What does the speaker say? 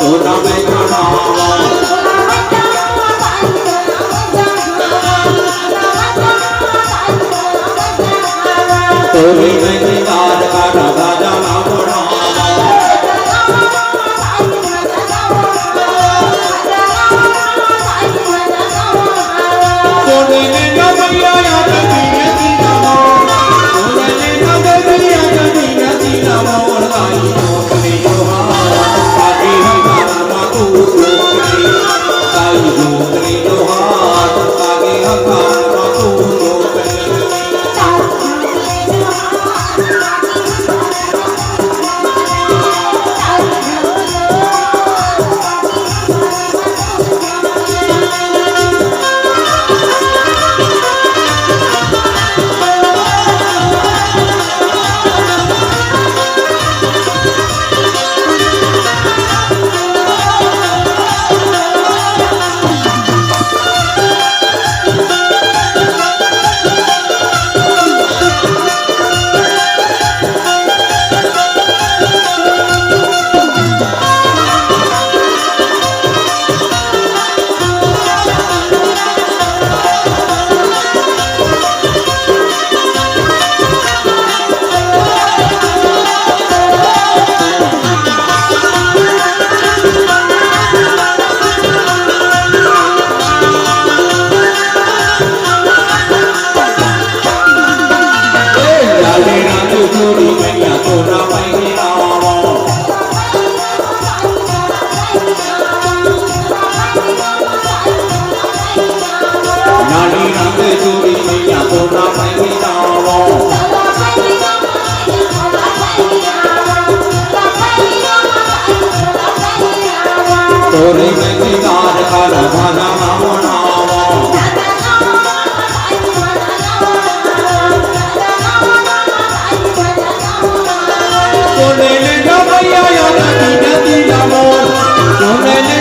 तोरा मैं नावा तोरे मैं दीदार का राजा ना बनावा तोरे ने ना भैया याद दीने दीना तोरे ने ना भैया याद दीने दीना मोर गाई नौकरी जोहार आगे हमारा मातू नौकरी गाई नौकरी जोहार आगे हमारा मातू नौकरी तोरे में दीदार का राजा ना बनावा तोरे ने ना भैया याद दीने दीना मोर तोरे ने